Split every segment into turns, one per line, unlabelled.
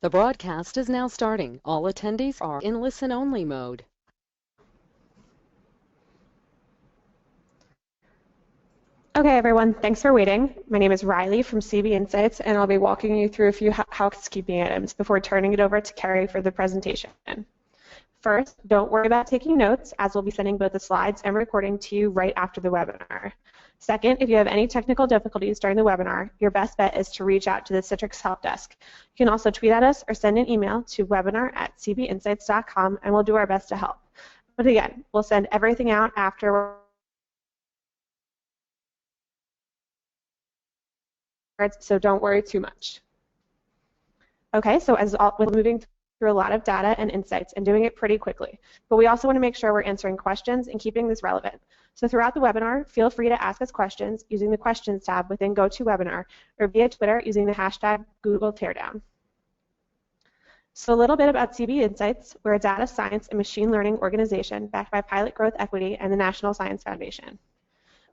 The broadcast is now starting. All attendees are in listen-only mode.
Okay, everyone, thanks for waiting. My name is Riley from CB Insights, and I'll be walking you through a few housekeeping items before turning it over to Carrie for the presentation. First, don't worry about taking notes, as we'll be sending both the slides and recording to you right after the webinar. Second, if you have any technical difficulties during the webinar, your best bet is to reach out to the Citrix Help Desk. You can also tweet at us or send an email to webinar@cbinsights.com, and we'll do our best to help. But again, we'll send everything out after, so don't worry too much. Okay, so we're moving through a lot of data and insights and doing it pretty quickly, but we also want to make sure we're answering questions and keeping this relevant. So throughout the webinar, feel free to ask us questions using the Questions tab within GoToWebinar or via Twitter using the hashtag Google Teardown. So a little bit about CB Insights. We're a data science and machine learning organization backed by Pilot Growth Equity and the National Science Foundation.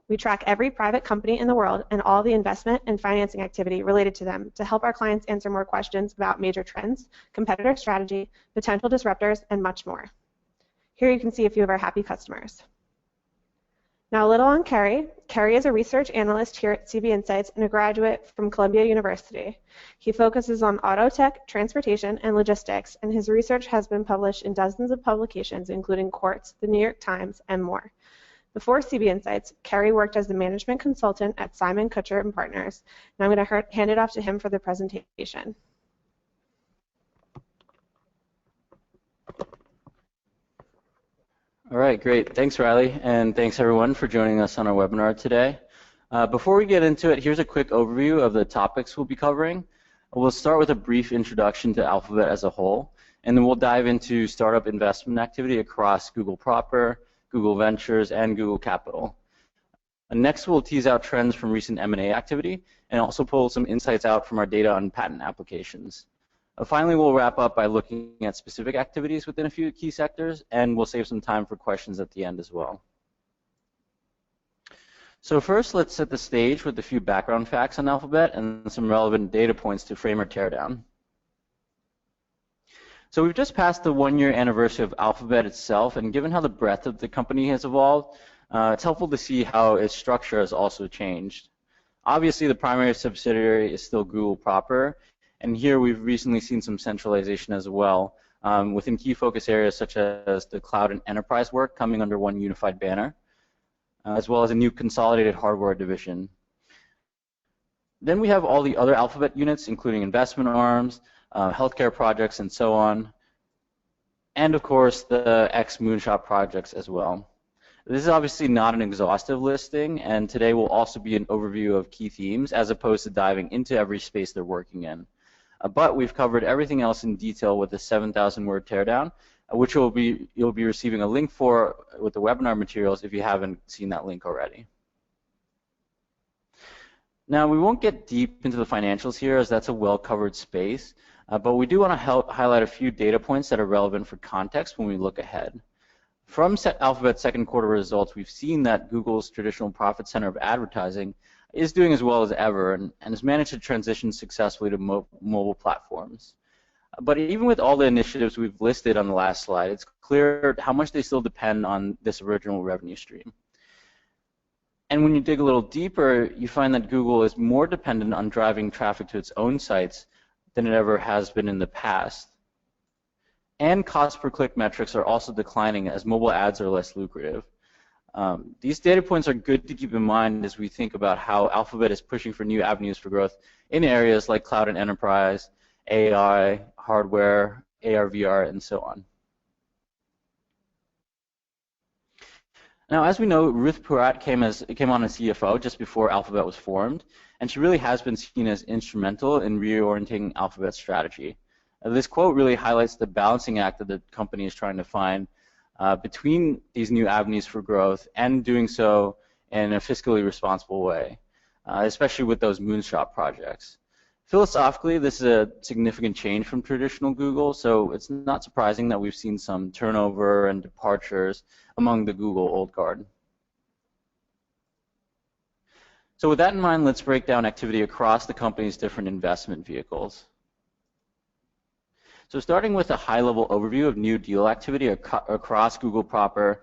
We track every private company in the world and all the investment and financing activity related to them to help our clients answer more questions about major trends, competitor strategy, potential disruptors, and much more. Here you can see a few of our happy customers. Now a little on Carrie. Carrie is a research analyst here at CB Insights and a graduate from Columbia University. He focuses on auto tech, transportation, and logistics, and his research has been published in dozens of publications, including Quartz, the New York Times, and more. Before CB Insights, Carrie worked as the management consultant at Simon Kucher & Partners, and I'm going to hand it off to him for the presentation.
All right, great. Thanks, Riley, and thanks everyone for joining us on our webinar today. Before we get into it, here's a quick overview of the topics we'll be covering. We'll start with a brief introduction to Alphabet as a whole, and then we'll dive into startup investment activity across Google proper, Google Ventures, and Google Capital. Next, we'll tease out trends from recent M&A activity and also pull some insights out from our data on patent applications. Finally, we'll wrap up by looking at specific activities within a few key sectors, and we'll save some time for questions at the end as well. So first, let's set the stage with a few background facts on Alphabet and some relevant data points to frame our teardown. So we've just passed the one-year anniversary of Alphabet itself, and given how the breadth of the company has evolved, it's helpful to see how its structure has also changed. Obviously, the primary subsidiary is still Google proper, and here we've recently seen some centralization as well, within key focus areas such as the cloud and enterprise work coming under one unified banner, as well as a new consolidated hardware division. Then we have all the other Alphabet units, including investment arms, healthcare projects, and so on, and of course the ex-Moonshot projects as well. This is obviously not an exhaustive listing, and today will also be an overview of key themes as opposed to diving into every space they're working in. But we've covered everything else in detail with the 7,000-word teardown, which you'll be receiving a link for with the webinar materials if you haven't seen that link already. Now, we won't get deep into the financials here, as that's a well-covered space, but we do want to highlight a few data points that are relevant for context when we look ahead. From Alphabet's second quarter results, we've seen that Google's traditional profit center of advertising is doing as well as ever and has managed to transition successfully to mobile platforms. But even with all the initiatives we've listed on the last slide, it's clear how much they still depend on this original revenue stream. And when you dig a little deeper, you find that Google is more dependent on driving traffic to its own sites than it ever has been in the past. And cost per click metrics are also declining as mobile ads are less lucrative. These data points are good to keep in mind as we think about how Alphabet is pushing for new avenues for growth in areas like cloud and enterprise, AI, hardware, AR, VR, and so on. Now, as we know, Ruth Porat came on as CFO just before Alphabet was formed, and she really has been seen as instrumental in reorienting Alphabet's strategy. This quote really highlights the balancing act that the company is trying to find between these new avenues for growth and doing so in a fiscally responsible way, especially with those moonshot projects. Philosophically, this is a significant change from traditional Google, so it's not surprising that we've seen some turnover and departures among the Google old guard. So with that in mind, let's break down activity across the company's different investment vehicles. So starting with a high-level overview of new deal activity across Google proper,